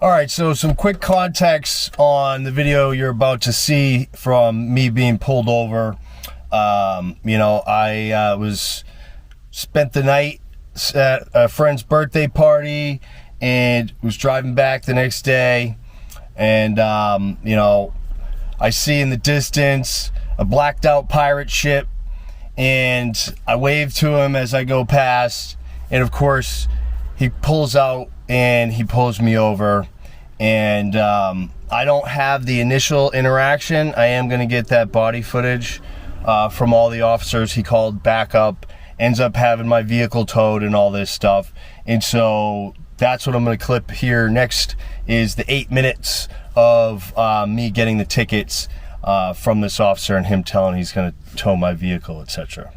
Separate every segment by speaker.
Speaker 1: All right, so some quick context on the video you're about to see from me being pulled over. I was spent the night at a friend's birthday party and was driving back the next day, and I see in the distance a blacked out pirate ship, and I wave to him as I go past, and of course he pulls out and he pulls me over. And I don't have the initial interaction. I am going to get that body footage from all the officers. He called backup, ends up having my vehicle towed and all this stuff. And so that's what I'm going to clip here next, is the 8 minutes of me getting the tickets from this officer and him telling he's going to tow my vehicle, etc.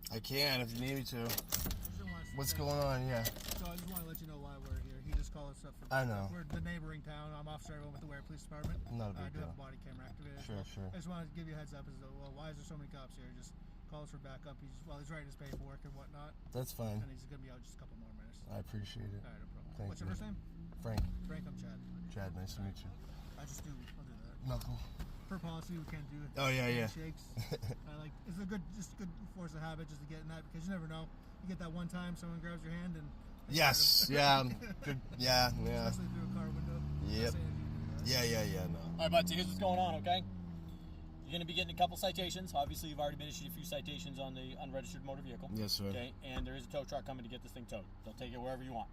Speaker 1: I can if you need me to. What's going on? Yeah.
Speaker 2: So I just want to let you know why we're here. He just called us up.
Speaker 1: I know.
Speaker 2: We're the neighboring town. I'm Officer Everett with the Ware Police Department.
Speaker 1: Not a big
Speaker 2: I do
Speaker 1: deal.
Speaker 2: have a body camera activated.
Speaker 1: Sure.
Speaker 2: I just wanted to give you a heads up. Well, why is there so many cops here? Just call us for backup. He's writing his paperwork and whatnot.
Speaker 1: That's fine.
Speaker 2: And he's going to be out just a couple more minutes.
Speaker 1: I appreciate it.
Speaker 2: All right, no problem.
Speaker 1: Thank
Speaker 2: What's
Speaker 1: you.
Speaker 2: your first name?
Speaker 1: Frank.
Speaker 2: Frank, I'm Chad.
Speaker 1: Chad, nice to meet you.
Speaker 2: I'll do that.
Speaker 1: Knuckle.
Speaker 2: Per policy, we can't do it.
Speaker 1: Oh, yeah.
Speaker 2: Handshakes. It's a good force of habit just to get in that, because you never know. You get that one time someone grabs your hand and.
Speaker 1: Yes. Yeah. Good. Yeah.
Speaker 2: Especially through a car window.
Speaker 1: Yep. Yeah. No.
Speaker 3: All right, bud, so here's what's going on, okay? You're going to be getting a couple citations. Obviously, you've already been issued a few citations on the unregistered motor vehicle.
Speaker 1: Yes, sir.
Speaker 3: Okay, and there is a tow truck coming to get this thing towed. They'll take it wherever you want.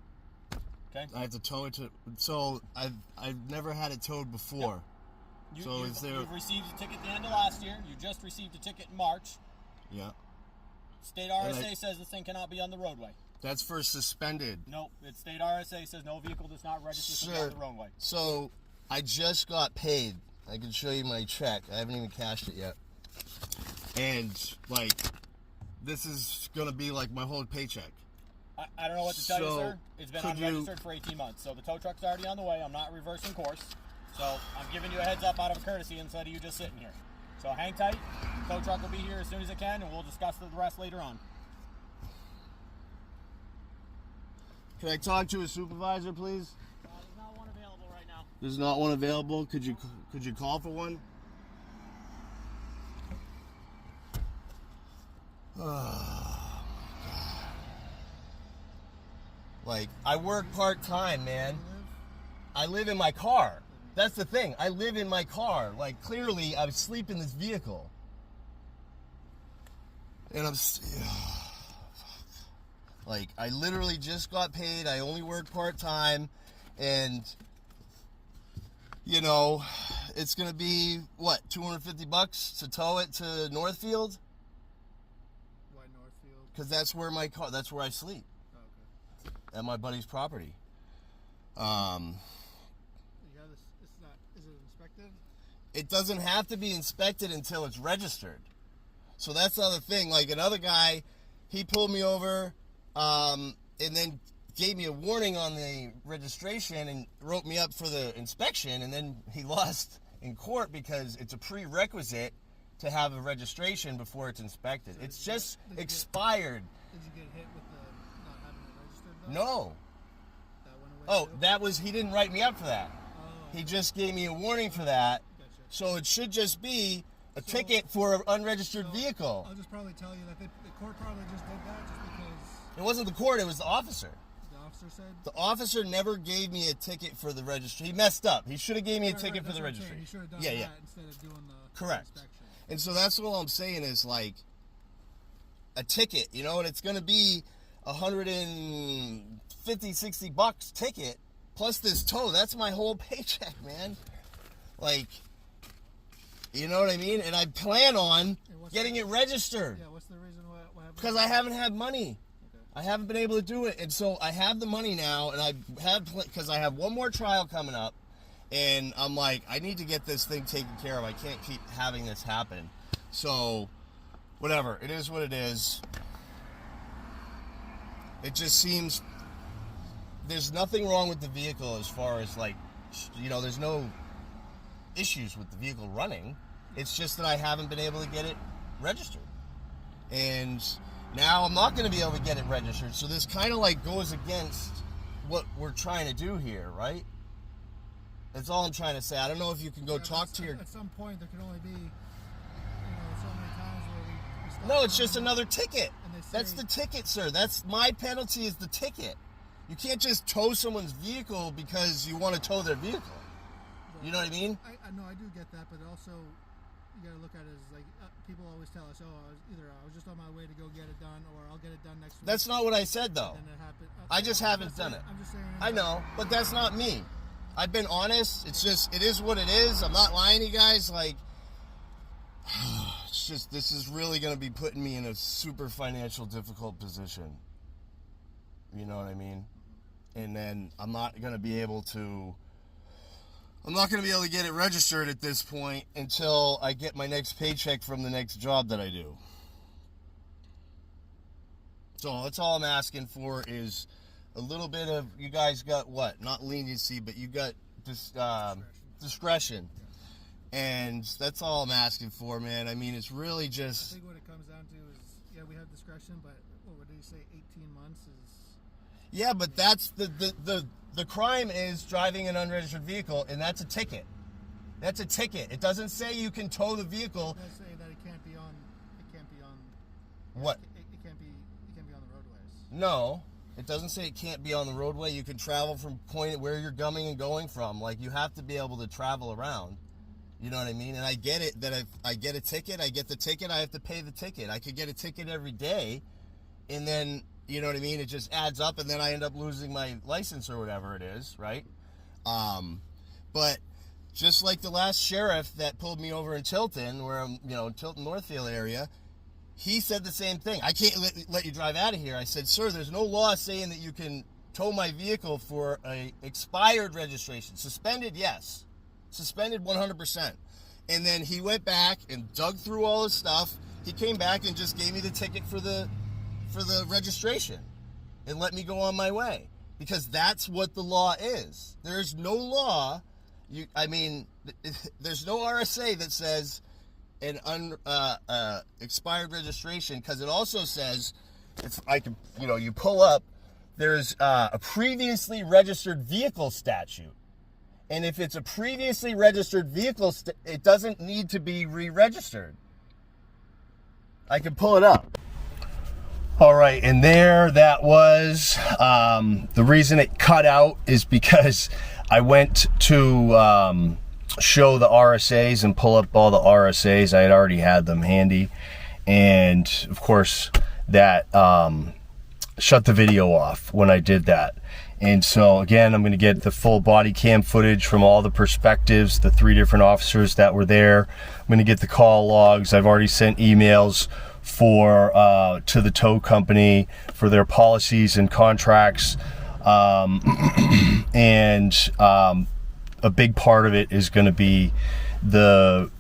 Speaker 3: Okay?
Speaker 1: I have to tow it to. So I've never had it towed before.
Speaker 3: Yep.
Speaker 1: You've
Speaker 3: received a ticket at the end of last year. You just received a ticket in March.
Speaker 1: Yeah.
Speaker 3: State RSA says this thing cannot be on the roadway.
Speaker 1: That's for suspended.
Speaker 3: Nope. It's state RSA says no vehicle does not register to be on the roadway.
Speaker 1: So I just got paid. I can show you my check. I haven't even cashed it yet. And this is gonna be like my whole paycheck.
Speaker 3: I don't know what to tell you, sir. It's been
Speaker 1: could
Speaker 3: unregistered for 18 months. So the tow truck's already on the way. I'm not reversing course. So I'm giving you a heads up out of courtesy instead of you just sitting here. So hang tight. Tow truck will be here as soon as it can, and we'll discuss the rest later on.
Speaker 1: Can I talk to a supervisor, please?
Speaker 3: There's not one available right now.
Speaker 1: There's not one available. Could you call for one? Oh, God. I work part-time, man. I live in my car. That's the thing. I live in my car. Clearly, I sleep in this vehicle. And I literally just got paid. I only work part-time. And, it's going to be, what, $250 to tow it to Northfield?
Speaker 2: Why Northfield?
Speaker 1: Because that's where I sleep.
Speaker 2: Oh, okay.
Speaker 1: At my buddy's property.
Speaker 2: Is it inspected?
Speaker 1: It doesn't have to be inspected until it's registered. So that's the other thing. Another guy, he pulled me over, and then gave me a warning on the registration and wrote me up for the inspection, and then he lost in court because it's a prerequisite to have a registration before it's inspected.
Speaker 2: So
Speaker 1: it's just expired.
Speaker 2: Did you get hit with the not having it registered though?
Speaker 1: No.
Speaker 2: That went away
Speaker 1: Oh,
Speaker 2: too?
Speaker 1: that was, he didn't write me up for that.
Speaker 2: Oh,
Speaker 1: He just gave me a warning for that.
Speaker 2: gotcha.
Speaker 1: So it should just be a ticket for an unregistered
Speaker 2: So,
Speaker 1: vehicle.
Speaker 2: I'll just probably tell you that the court probably just did that just because
Speaker 1: It wasn't the court, it was the officer.
Speaker 2: the officer said.
Speaker 1: The officer never gave me a ticket for the registry. He messed up. He should have gave me a ticket for
Speaker 2: That's
Speaker 1: the
Speaker 2: what I'm saying.
Speaker 1: registry.
Speaker 2: He should have done
Speaker 1: Yeah,
Speaker 2: that
Speaker 1: yeah.
Speaker 2: instead of doing the
Speaker 1: Correct.
Speaker 2: inspection.
Speaker 1: And so that's all I'm saying is like a ticket, you know, and it's going to be $150, $60 ticket plus this tow. That's my whole paycheck, man. Like, you know what I mean? And I plan on getting it registered
Speaker 2: Yeah, what's the reason what happened?
Speaker 1: because I haven't had money.
Speaker 2: Okay.
Speaker 1: I haven't been able to do it. And so I have the money now, and I have, because I have one more trial coming up. And I'm like, I need to get this thing taken care of. I can't keep having this happen. So, whatever. It is what it is. It just seems there's nothing wrong with the vehicle as far as like, you know, there's no issues with the vehicle running. It's just that I haven't been able to get it registered. And now I'm not going to be able to get it registered. So this kind of like goes against what we're trying to do here, right? That's all I'm trying to say. I don't know if you can go talk to your...
Speaker 2: At some point, there can only be, so many times where we stop
Speaker 1: No, it's just another ticket.
Speaker 2: and they say-
Speaker 1: That's the ticket, sir. That's my penalty is the ticket. You can't just tow someone's vehicle because you want to tow their vehicle. You know what I mean?
Speaker 2: I know, I do get that, but also you gotta look at it as like people always tell us, I was just on my way to go get it done, or I'll get it done next week.
Speaker 1: That's not what I said, though.
Speaker 2: And it happened.
Speaker 1: I just haven't done it.
Speaker 2: I'm just saying.
Speaker 1: I know, but that's not me. I've been honest. It's just, it is what it is. I'm not lying to you guys. Like, it's just, this is really going to be putting me in a super financial difficult position. You know what I mean? And then I'm not going to be able to get it registered at this point until I get my next paycheck from the next job that I do. So that's all I'm asking for is a little bit of, you guys got what? Not leniency, but you got this discretion. And that's all I'm asking for, man. I mean, it's really
Speaker 2: I
Speaker 1: just...
Speaker 2: think what it comes down to is, yeah, we have discretion, but what did he say? 18 months is.
Speaker 1: Yeah, but that's the crime is driving an unregistered vehicle, and that's a ticket. That's a ticket. It doesn't say you can tow the vehicle.
Speaker 2: It does say that it can't be on.
Speaker 1: What?
Speaker 2: It can't be on the roadways.
Speaker 1: No, it doesn't say it can't be on the roadway. You can travel from point where you're coming and going from. Like, you have to be able to travel around. You know what I mean? And I get it that if I get a ticket, I get the ticket, I have to pay the ticket. I could get a ticket every day, and then, you know what I mean? It just adds up, and then I end up losing my license or whatever it is, right? But just like the last sheriff that pulled me over in Tilton, where I'm, Tilton Northfield area, he said the same thing. I can't let you drive out of here. I said, sir, there's no law saying that you can tow my vehicle for a expired registration. Suspended, yes. Suspended 100%. And then he went back and dug through all his stuff. He came back and just gave me the ticket for the registration and let me go on my way, because that's what the law is. There's no law. There's no RSA that says an expired registration, because it also says, you pull up, there's a previously registered vehicle statute. And if it's a previously registered vehicle, it doesn't need to be re-registered. I can pull it up. All right, and there that was. The reason it cut out is because I went to show the RSAs and pull up all the RSAs. I had already had them handy. And, of course, that shut the video off when I did that. And so, again, I'm going to get the full body cam footage from all the perspectives, the 3 different officers that were there. I'm going to get the call logs. I've already sent emails to the tow company for their policies and contracts. And a big part of it is going to be the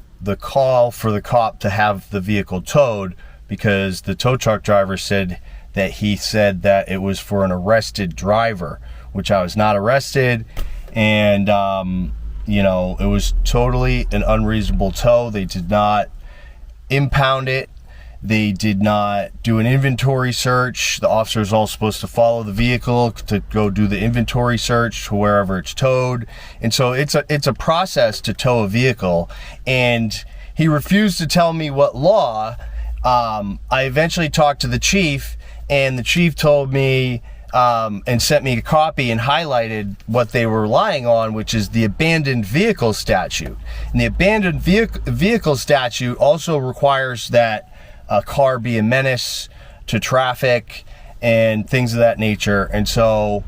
Speaker 1: call for the cop to have the vehicle towed, because the tow truck driver said that he said that it was for an arrested driver, which I was not arrested. And, it was totally an unreasonable tow. They did not impound it. They did not do an inventory search. The officer is all supposed to follow the vehicle to go do the inventory search to wherever it's towed. And so it's a process to tow a vehicle. And he refused to tell me what law. I eventually talked to the chief, and the chief told me and sent me a copy and highlighted what they were relying on, which is the abandoned vehicle statute. And the abandoned vehicle statute also requires that a car be a menace to traffic and things of that nature. And so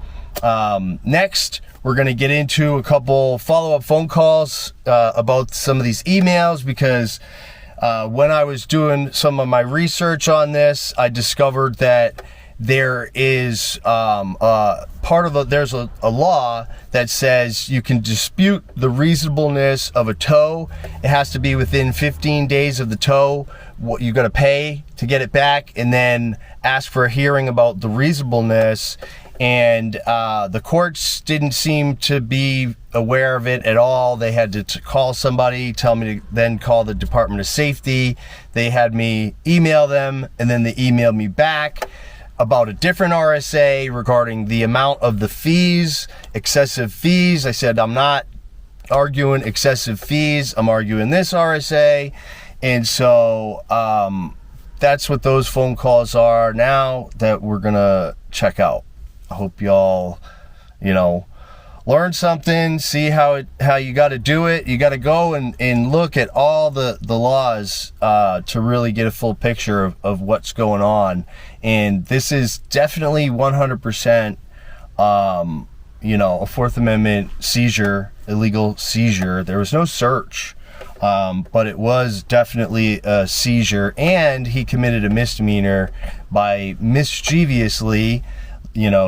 Speaker 1: next, we're going to get into a couple follow-up phone calls about some of these emails, because when I was doing some of my research on this, I discovered that there is there's a law that says you can dispute the reasonableness of a tow. It has to be within 15 days of the tow. What you got to pay to get it back, and then ask for a hearing about the reasonableness. And the courts didn't seem to be aware of it at all. They had to call somebody, tell me to then call the Department of Safety. They had me email them, and then they emailed me back about a different RSA regarding the amount of the fees, excessive fees. I said, I'm not arguing excessive fees, I'm arguing this RSA. And so that's what those phone calls are now that we're gonna check out. I hope y'all, learn something, see how you got to do it. You got to go and look at all the laws to really get a full picture of what's going on. And this is definitely 100%, a Fourth Amendment seizure, illegal seizure. There was no search, but it was definitely a seizure, and he committed a misdemeanor by mischievously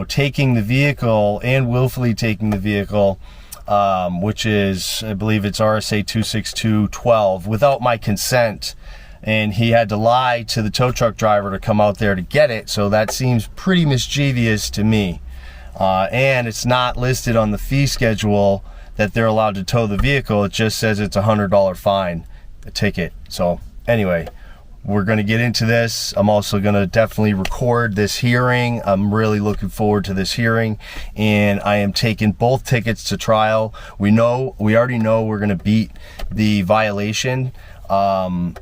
Speaker 1: taking the vehicle and willfully taking the vehicle, which is, I believe it's RSA 262.12, without my consent. And he had to lie to the tow truck driver to come out there to get it. So that seems pretty mischievous to me. And it's not listed on the fee schedule that they're allowed to tow the vehicle. It just says it's $100 fine, a ticket. So anyway, we're going to get into this. I'm also going to definitely record this hearing. I'm really looking forward to this hearing, and I am taking both tickets to trial. We already know we're going to beat the violation, and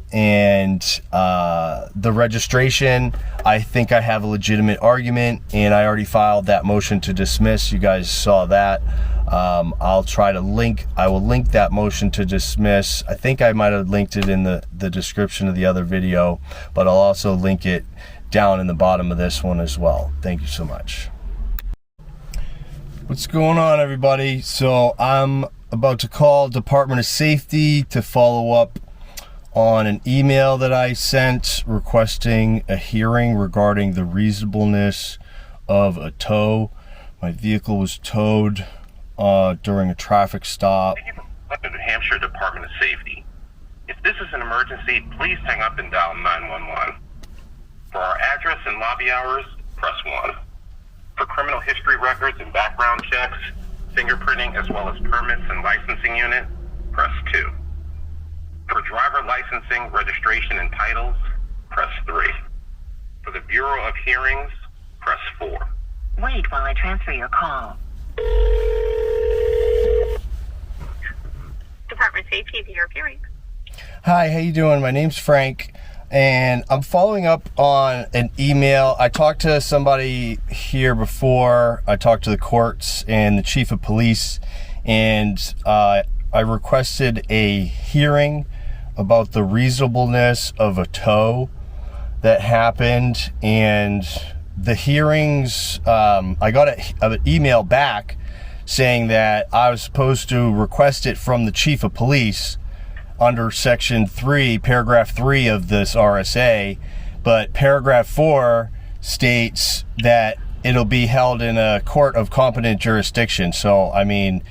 Speaker 1: the registration. I think I have a legitimate argument, and I already filed that motion to dismiss. You guys saw that. I will link that motion to dismiss. I think I might have linked it in the description of the other video, but I'll also link it down in the bottom of this one as well. Thank you so much. What's going on, everybody? So I'm about to call Department of Safety to follow up on an email that I sent requesting a hearing regarding the reasonableness of a tow. My vehicle was towed during a traffic stop.
Speaker 4: The New Hampshire Department of Safety. If this is an emergency, please hang up and dial 911. For our address and lobby hours, press 1. For criminal history records and background checks, fingerprinting, as well as permits and licensing unit, press 2. For driver licensing, registration, and titles, press 3. For the Bureau of Hearings, press 4.
Speaker 5: Wait while I transfer your call. Department of Safety, Bureau of Hearings.
Speaker 1: Hi, how you doing? My name's Frank, and I'm following up on an email. I talked to somebody here before. I talked to the courts and the chief of police, and I requested a hearing about the reasonableness of a tow that happened. And the hearings, I got an email back saying that I was supposed to request it from the chief of police under section 3, paragraph 3 of this RSA, but paragraph 4 states that it'll be held in a court of competent jurisdiction. So, I mean,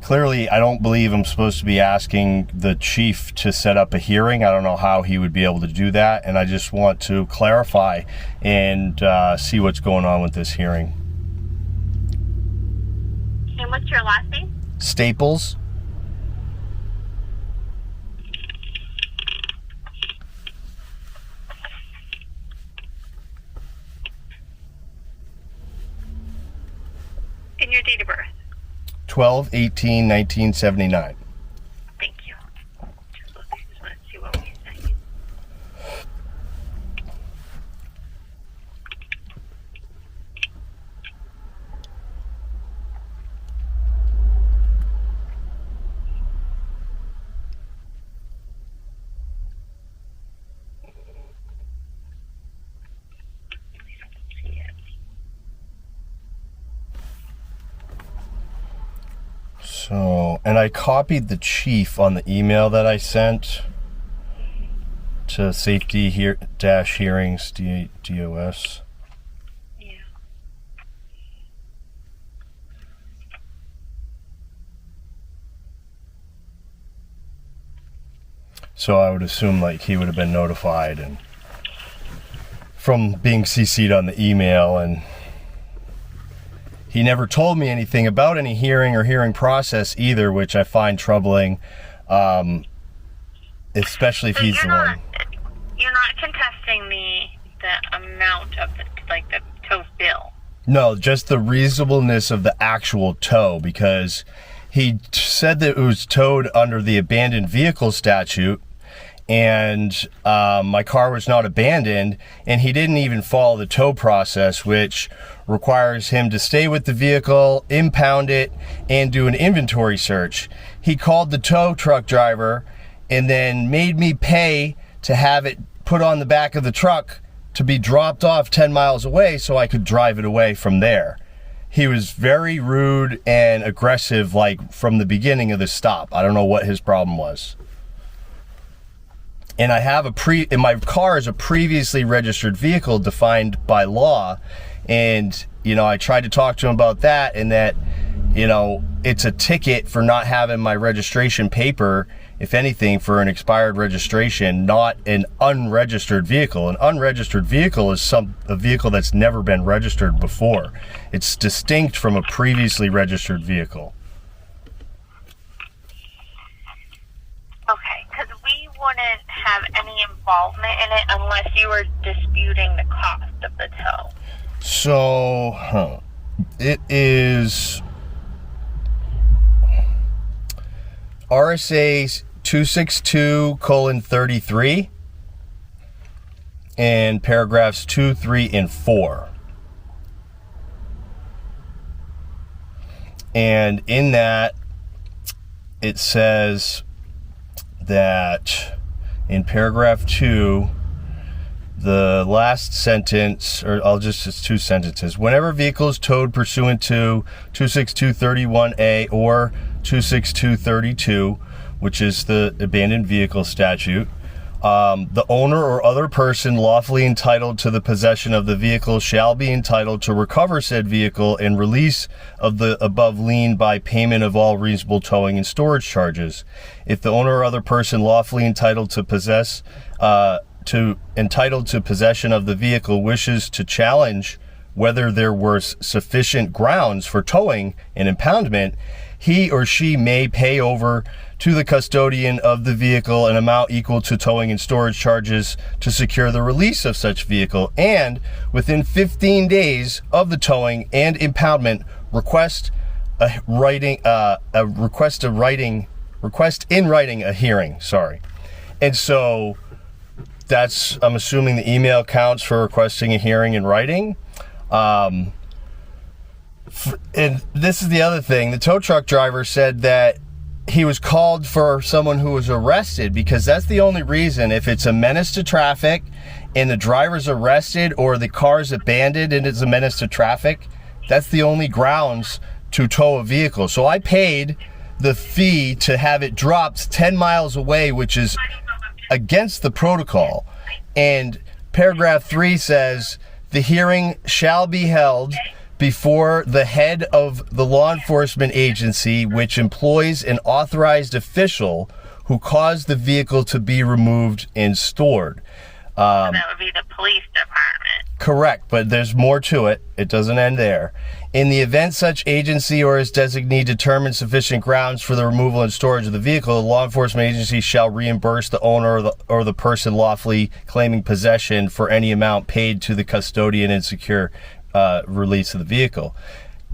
Speaker 1: clearly I don't believe I'm supposed to be asking the chief to set up a hearing. I don't know how he would be able to do that, and I just want to clarify and see what's going on with this hearing.
Speaker 5: And what's your last name?
Speaker 1: Staples.
Speaker 5: And your date of birth?
Speaker 1: 12/18/1979.
Speaker 5: Thank you. Just want to see what we say.
Speaker 1: So, and I copied the chief on the email that I sent to safety hearings DOS.
Speaker 5: Yeah.
Speaker 1: So I would assume like he would have been notified and from being CC'd on the email, and he never told me anything about any hearing or hearing process either, which I find troubling, especially if he's the one.
Speaker 5: You're not contesting the amount of the tow bill.
Speaker 1: No, just the reasonableness of the actual tow, because he said that it was towed under the abandoned vehicle statute, and my car was not abandoned, and he didn't even follow the tow process, which requires him to stay with the vehicle, impound it, and do an inventory search. He called the tow truck driver and then made me pay to have it put on the back of the truck to be dropped off 10 miles away so I could drive it away from there. He was very rude and aggressive, like from the beginning of the stop. I don't know what his problem was. And I have and my car is a previously registered vehicle defined by law. And, you know, I tried to talk to him about that, and that, you know, it's a ticket for not having my registration paper, if anything, for an expired registration, not an unregistered vehicle. An unregistered vehicle is a vehicle that's never been registered before. It's distinct from a previously registered vehicle.
Speaker 5: Okay, because we wouldn't have any involvement in it unless you were disputing the cost of the tow.
Speaker 1: So, it is RSA 262:33 and paragraphs 2, 3, and 4. And in that, it says that in paragraph 2, the last sentence, or it's 2 sentences. Whenever vehicle is towed pursuant to 26231A or 26232, which is the abandoned vehicle statute, the owner or other person lawfully entitled to the possession of the vehicle shall be entitled to recover said vehicle and release of the above lien by payment of all reasonable towing and storage charges. If the owner or other person lawfully entitled to possession of the vehicle wishes to challenge whether there were sufficient grounds for towing and impoundment, he or she may pay over to the custodian of the vehicle an amount equal to towing and storage charges to secure the release of such vehicle, and within 15 days of the towing and impoundment request in writing a hearing. And so that's, I'm assuming the email counts for requesting a hearing in writing. And this is the other thing. The tow truck driver said that he was called for someone who was arrested, because that's the only reason. If it's a menace to traffic and the driver's arrested, or the car's abandoned and it's a menace to traffic, that's the only grounds to tow a vehicle. So I paid the fee to have it dropped 10 miles away, which is against the protocol. And paragraph 3 says the hearing shall be held before the head of the law enforcement agency which employs an authorized official who caused the vehicle to be removed and stored.
Speaker 5: So that would be the police department.
Speaker 1: Correct, but there's more to it. It doesn't end there. In the event such agency or its designee determines sufficient grounds for the removal and storage of the vehicle, the law enforcement agency shall reimburse the owner or the person lawfully claiming possession for any amount paid to the custodian and secure release of the vehicle.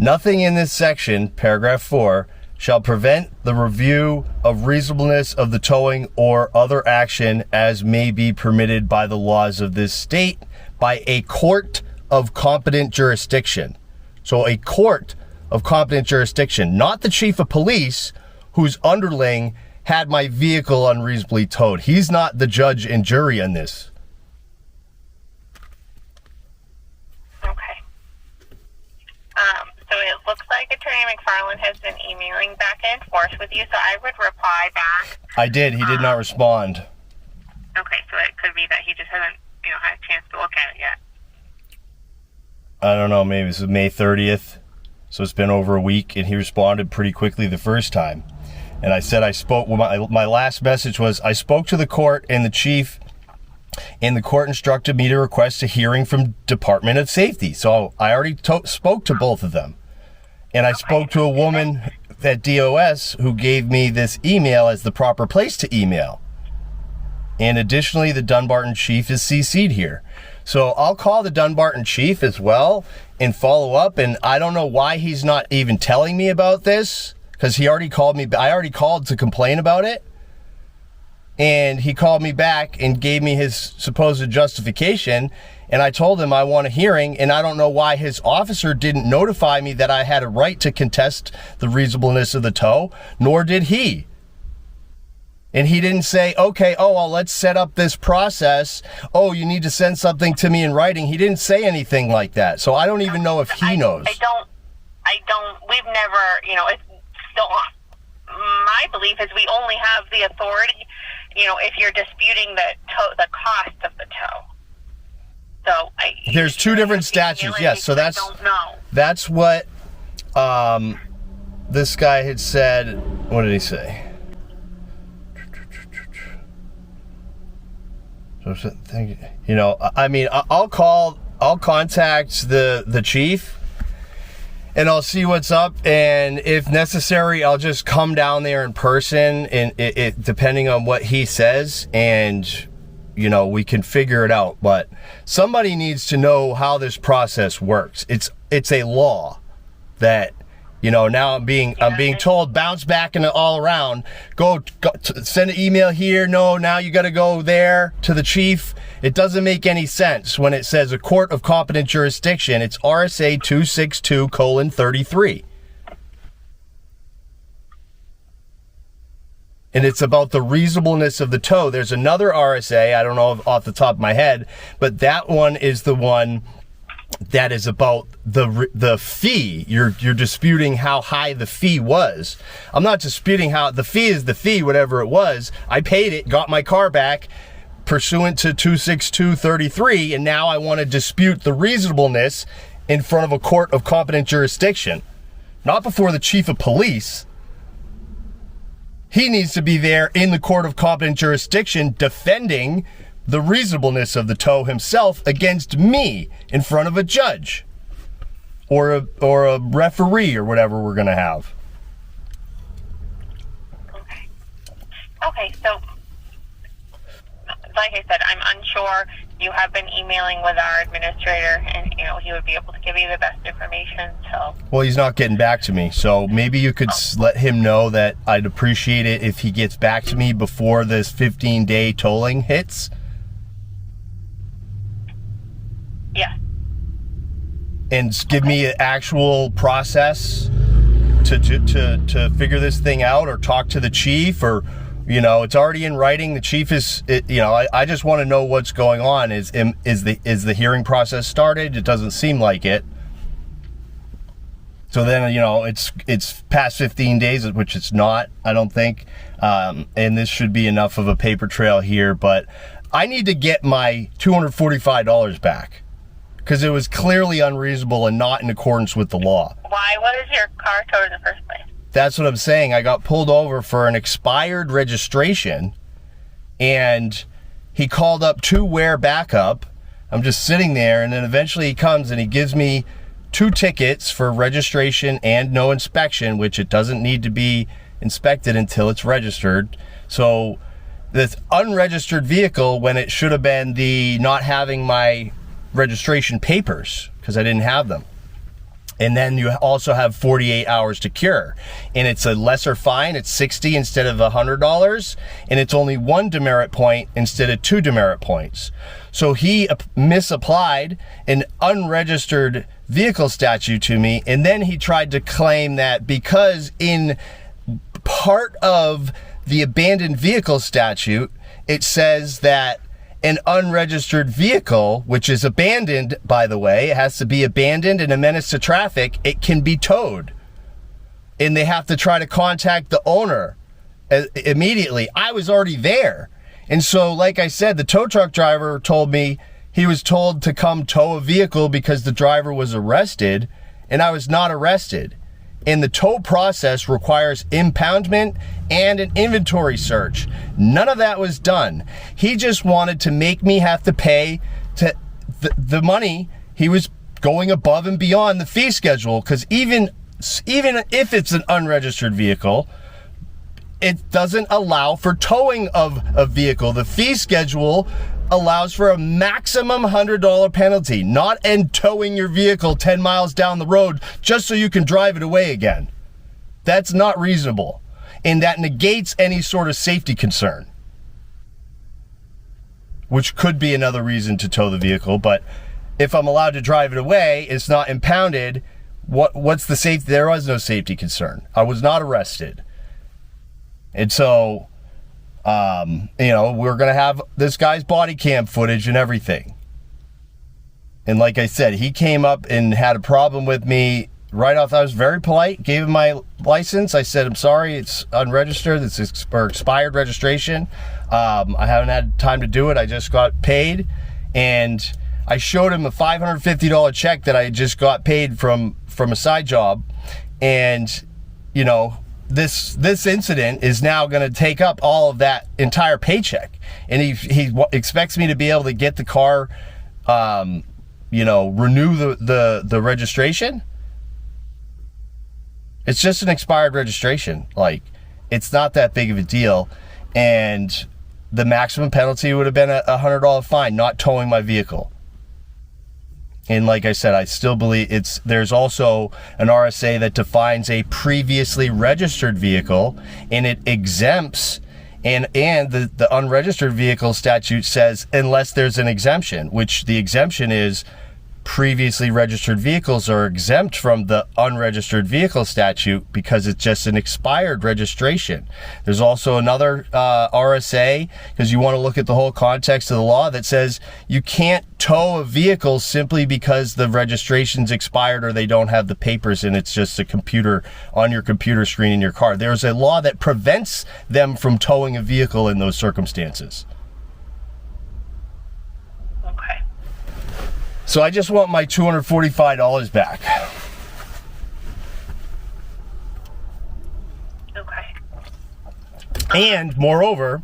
Speaker 1: Nothing in this section, paragraph 4, shall prevent the review of reasonableness of the towing or other action as may be permitted by the laws of this state by a court of competent jurisdiction. So a court of competent jurisdiction, not the chief of police whose underling had my vehicle unreasonably towed. He's not the judge and jury on this.
Speaker 5: Okay. So it looks like Attorney McFarland has been emailing back and forth with you, so I would reply back.
Speaker 1: I did. He did not respond.
Speaker 5: Okay, so it could be that he just hasn't, had a chance to look at it yet.
Speaker 1: I don't know, maybe this was May 30th. So it's been over a week, and he responded pretty quickly the first time. And I said I spoke, my last message was, I spoke to the court and the chief, and the court instructed me to request a hearing from Department of Safety. So I already spoke to both of them. And I spoke to a woman at DOS who gave me this email as the proper place to email. And additionally, the Dunbarton chief is CC'd here. So I'll call the Dunbarton chief as well and follow up. And I don't know why he's not even telling me about this, because he already called me. I already called to complain about it. And he called me back and gave me his supposed justification. And I told him I want a hearing. And I don't know why his officer didn't notify me that I had a right to contest the reasonableness of the tow, nor did he. And he didn't say, okay, well, let's set up this process. Oh, you need to send something to me in writing. He didn't say anything like that. So I don't even know if he knows.
Speaker 5: We've never, it's still, my belief is we only have the authority, if you're disputing the cost of the tow. So
Speaker 1: there's two different statutes. Yes. So
Speaker 5: I don't know.
Speaker 1: That's what, this guy had said. What did he say? I'll contact the chief and I'll see what's up. And if necessary, I'll just come down there in person and it depending on what he says, and we can figure it out. But somebody needs to know how this process works. It's a law that, now I'm being told, bounce back and all around, go send an email here. No, now you got to go there to the chief. It doesn't make any sense when it says a court of competent jurisdiction. It's RSA 262:33. And it's about the reasonableness of the tow. There's another RSA, I don't know off the top of my head, but that one is the one that is about the fee. You're disputing how high the fee was. I'm not disputing how the fee is the fee, whatever it was. I paid it, got my car back pursuant to 262:33, and now I want to dispute the reasonableness in front of a court of competent jurisdiction, not before the chief of police. He needs to be there in the court of competent jurisdiction defending the reasonableness of the tow himself against me in front of a judge or a referee or whatever we're going to have.
Speaker 5: Okay, so like I said, I'm unsure. You have been emailing with our administrator, and he would be able to give you the best information. So,
Speaker 1: well, he's not getting back to me, so maybe you could let him know that I'd appreciate it if he gets back to me before this 15-day tolling hits.
Speaker 5: Yeah.
Speaker 1: And give me an actual process to figure this thing out, or talk to the chief, or it's already in writing. The chief is, I just want to know what's going on. Is the hearing process started? It doesn't seem like it. So then, it's past 15 days, which it's not, I don't think. And this should be enough of a paper trail here, but I need to get my $245 back because it was clearly unreasonable and not in accordance with the law.
Speaker 5: Why? What is your car towed in the first place?
Speaker 1: That's what I'm saying. I got pulled over for an expired registration, and he called up to wear backup. I'm just sitting there, and then eventually he comes and he gives me 2 tickets for registration and no inspection, which it doesn't need to be inspected until it's registered. So this unregistered vehicle, when it should have been the not having my registration papers because I didn't have them. And then you also have 48 hours to cure. And it's a lesser fine. It's $60 instead of $100. And it's only 1 demerit point instead of 2 demerit points. So he misapplied an unregistered vehicle statute to me. And then he tried to claim that because in part of the abandoned vehicle statute, it says that an unregistered vehicle, which is abandoned, by the way, it has to be abandoned and a menace to traffic, it can be towed. And they have to try to contact the owner immediately. I was already there. And so, like I said, the tow truck driver told me he was told to come tow a vehicle because the driver was arrested, and I was not arrested. And the tow process requires impoundment and an inventory search. None of that was done. He just wanted to make me have to pay to the money. He was going above and beyond the fee schedule, because even if it's an unregistered vehicle, it doesn't allow for towing of a vehicle. The fee schedule allows for a maximum $100 penalty, not in towing your vehicle 10 miles down the road just so you can drive it away again. That's not reasonable. And that negates any sort of safety concern, which could be another reason to tow the vehicle. But if I'm allowed to drive it away, it's not impounded. What's the safety? There was no safety concern. I was not arrested. And so, we're going to have this guy's body cam footage and everything. And like I said, he came up and had a problem with me right off. I was very polite, gave him my license. I said, I'm sorry, it's unregistered. It's expired registration. I haven't had time to do it. I just got paid. And I showed him a $550 check that I just got paid from a side job. And, this incident is now going to take up all of that entire paycheck, and he expects me to be able to get the car, renew the registration. It's just an expired registration. Like, it's not that big of a deal, and the maximum penalty would have been a $100 fine, not towing my vehicle. And like I said, I still believe there's also an RSA that defines a previously registered vehicle, and it exempts, and the unregistered vehicle statute says unless there's an exemption, which the exemption is previously registered vehicles are exempt from the unregistered vehicle statute because it's just an expired registration. There's also another RSA, because you want to look at the whole context of the law, that says you can't tow a vehicle simply because the registration's expired or they don't have the papers and it's just a computer on your computer screen in your car. There's a law that prevents them from towing a vehicle in those circumstances. So I just want my $245 back.
Speaker 5: Okay.
Speaker 1: And moreover,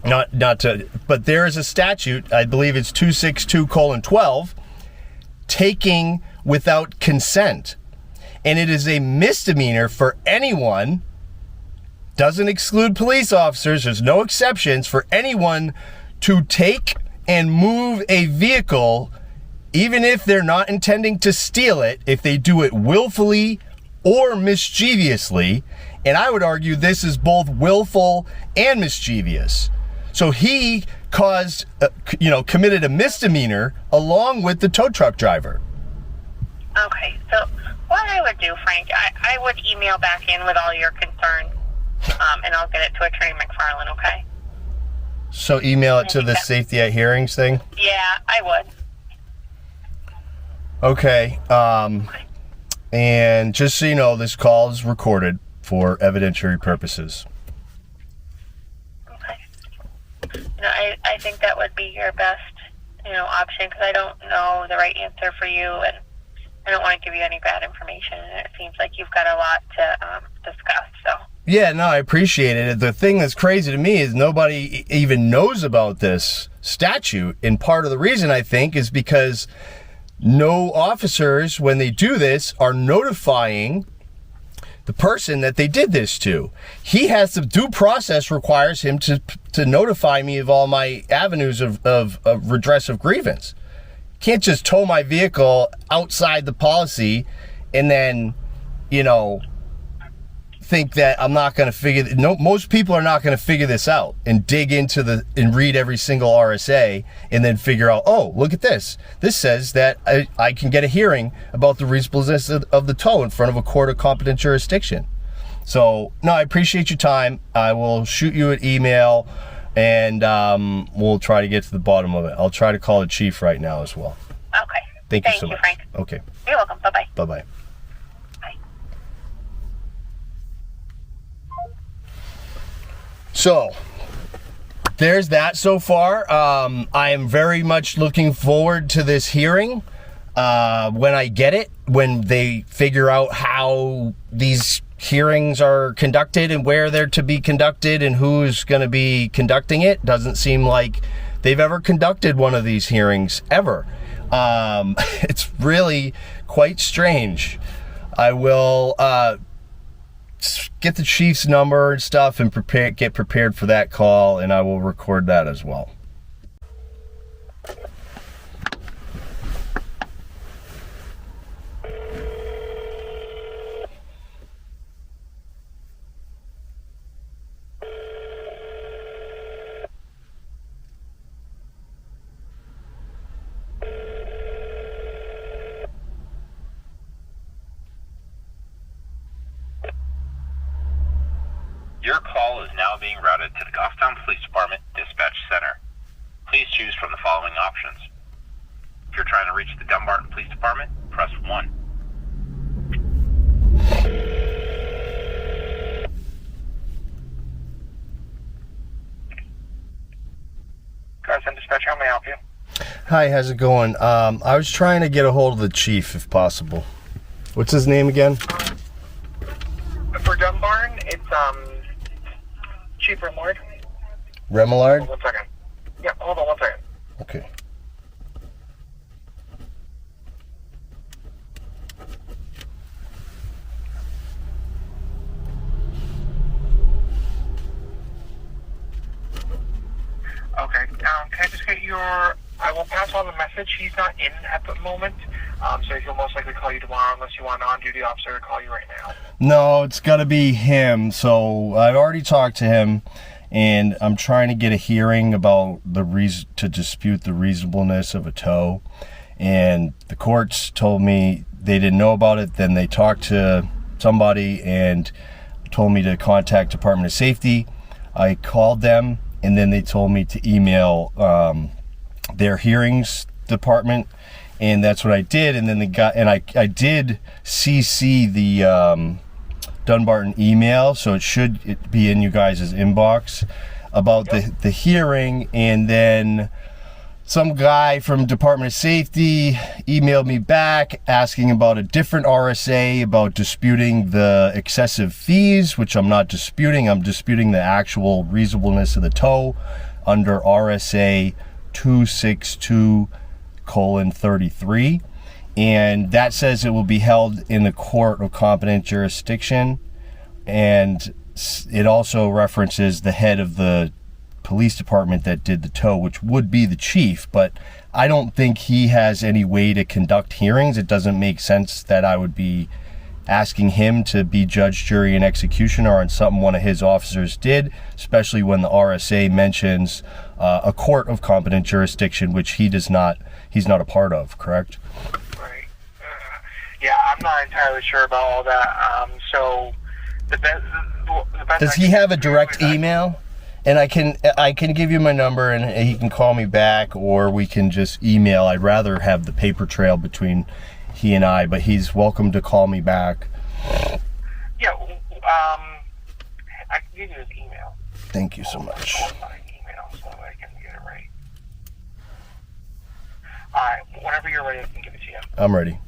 Speaker 1: but there is a statute, I believe it's 262:12, taking without consent. And it is a misdemeanor for anyone, doesn't exclude police officers, there's no exceptions, for anyone to take and move a vehicle, even if they're not intending to steal it, if they do it willfully or mischievously. And I would argue this is both willful and mischievous. So he committed a misdemeanor along with the tow truck driver.
Speaker 5: Okay, so what I would do, Frank, I would email back in with all your concerns, and I'll get it to Attorney McFarland, okay?
Speaker 1: So email it to the safety at hearings thing?
Speaker 5: Yeah, I would.
Speaker 1: Okay, and just so you know, this call is recorded for evidentiary purposes.
Speaker 5: Okay. I think that would be your best, option, because I don't know the right answer for you, and I don't want to give you any bad information, and it seems like you've got a lot to discuss, so.
Speaker 1: Yeah, no, I appreciate it. The thing that's crazy to me is nobody even knows about this statute, and part of the reason, I think, is because no officers, when they do this, are notifying the person that they did this to. He has to, due process requires him to notify me of all my avenues of redress of grievance. Can't just tow my vehicle outside the policy and then, think that I'm not going to figure. No, most people are not going to figure this out and dig into and read every single RSA and then figure out, oh, look at this. This says that I can get a hearing about the reasonableness of the tow in front of a court of competent jurisdiction. So, no, I appreciate your time. I will shoot you an email, and we'll try to get to the bottom of it. I'll try to call the chief right now as well.
Speaker 5: Okay.
Speaker 1: Thank you so much.
Speaker 5: Frank.
Speaker 1: Okay.
Speaker 5: You're welcome. Bye-bye.
Speaker 1: Bye-bye.
Speaker 5: Bye.
Speaker 1: So, there's that so far. I am very much looking forward to this hearing. When I get it, when they figure out how these hearings are conducted and where they're to be conducted and who's going to be conducting it. Doesn't seem like they've ever conducted one of these hearings ever. It's really quite strange. I will get the chief's number and stuff and get prepared for that call, and I will record that as well.
Speaker 4: Your call is now being routed to the Goffstown Police Department Dispatch Center. Please choose from the following options. If you're trying to reach the Dunbarton Police Department, press 1. Carson Dispatch, how may I help you?
Speaker 1: Hi, how's it going? I was trying to get a hold of the chief, if possible. What's his name again?
Speaker 6: For Dunbarton, it's Chief Remillard.
Speaker 1: Remillard?
Speaker 6: Hold on 1 second. Yeah, hold on 1 second.
Speaker 1: Okay.
Speaker 6: Okay, can I just get I will pass on the message. He's not in at the moment, so he'll most likely call you tomorrow unless you want an on-duty officer to call you right now.
Speaker 1: No, it's got to be him. So I've already talked to him, and I'm trying to get a hearing about to dispute the reasonableness of a tow. And the courts told me they didn't know about it. Then they talked to somebody and told me to contact Department of Safety. I called them, and then they told me to email their hearings department, and that's what I did. And then I did CC the Dunbarton email, so it should be in you guys' inbox about the hearing. And then some guy from Department of Safety emailed me back asking about a different RSA about disputing the excessive fees, which I'm not disputing. I'm disputing the actual reasonableness of the tow under RSA 262:33. And that says it will be held in the court of competent jurisdiction. And it also references the head of the police department that did the tow, which would be the chief, but I don't think he has any way to conduct hearings. It doesn't make sense that I would be asking him to be judge, jury, and executioner on something one of his officers did, especially when the RSA mentions a court of competent jurisdiction, which he's not a part of, correct?
Speaker 6: Right. Yeah, I'm not entirely sure about all that. So the best
Speaker 1: Does he have a direct email? And I can give you my number, and he can call me back, or we can just email. I'd rather have the paper trail between he and I, but he's welcome to call me back.
Speaker 6: Yeah, I can give you his email.
Speaker 1: Thank you so much.
Speaker 6: My email so I can get it right. Alright, whenever you're ready, I can give it to you.
Speaker 1: I'm ready.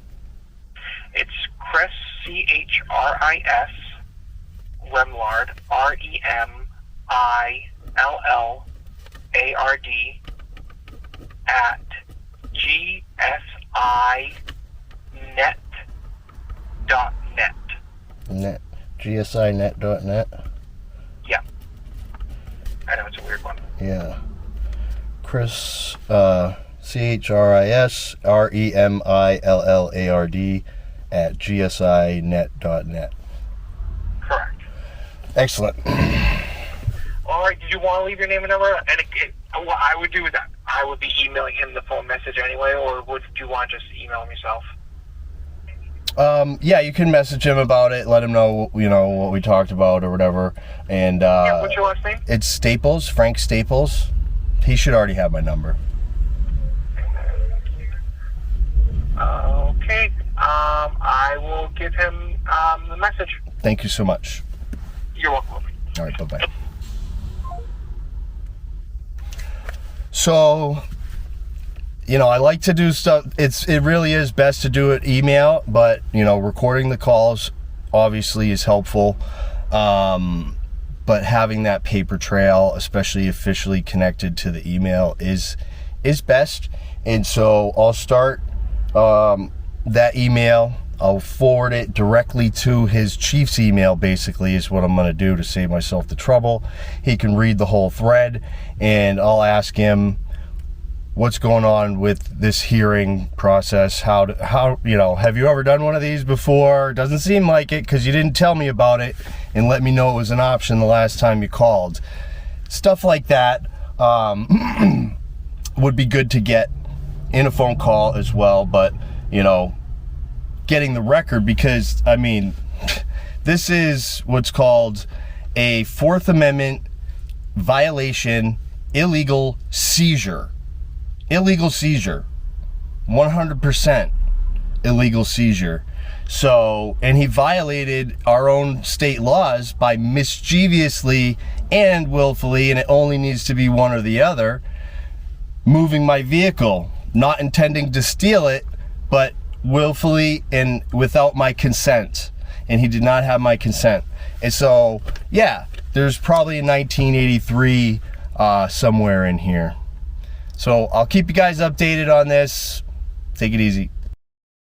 Speaker 6: It's Chris, C-H-R-I-S, Remillard, R-E-M-I-L-L-A-R-D, at gsinet.net.
Speaker 1: Net. gsinet.net?
Speaker 6: Yeah. I know it's a weird one.
Speaker 1: Yeah. Chris, C-H-R-I-S, R-E-M-I-L-L-A-R-D, gsinet.net.
Speaker 6: Correct.
Speaker 1: Excellent.
Speaker 6: All right. Did you want to leave your name and number? And what I would do is I would be emailing him the phone message anyway, or would you want to just email him yourself?
Speaker 1: Yeah, you can message him about it. Let him know, what we talked about or whatever. And
Speaker 6: Yeah, what's your last name?
Speaker 1: it's Staples, Frank Staples. He should already have my number.
Speaker 6: Okay. I will give him the message.
Speaker 1: Thank you so much.
Speaker 6: You're welcome.
Speaker 1: All right, bye-bye. So, I like to do stuff. It really is best to do it email, but recording the calls obviously is helpful. But having that paper trail, especially officially connected to the email, is best. And so I'll start that email. I'll forward it directly to his chief's email, basically, is what I'm going to do to save myself the trouble. He can read the whole thread, and I'll ask him what's going on with this hearing process. How have you ever done one of these before? Doesn't seem like it, because you didn't tell me about it and let me know it was an option the last time you called. Stuff like that would be good to get in a phone call as well, but getting the record, because this is what's called a Fourth Amendment violation, illegal seizure. 100% illegal seizure. So, and he violated our own state laws by mischievously and willfully, and it only needs to be one or the other, moving my vehicle, not intending to steal it, but willfully and without my consent. And he did not have my consent. And so, yeah, there's probably a 1983 somewhere in here. So I'll keep you guys updated on this. Take it easy.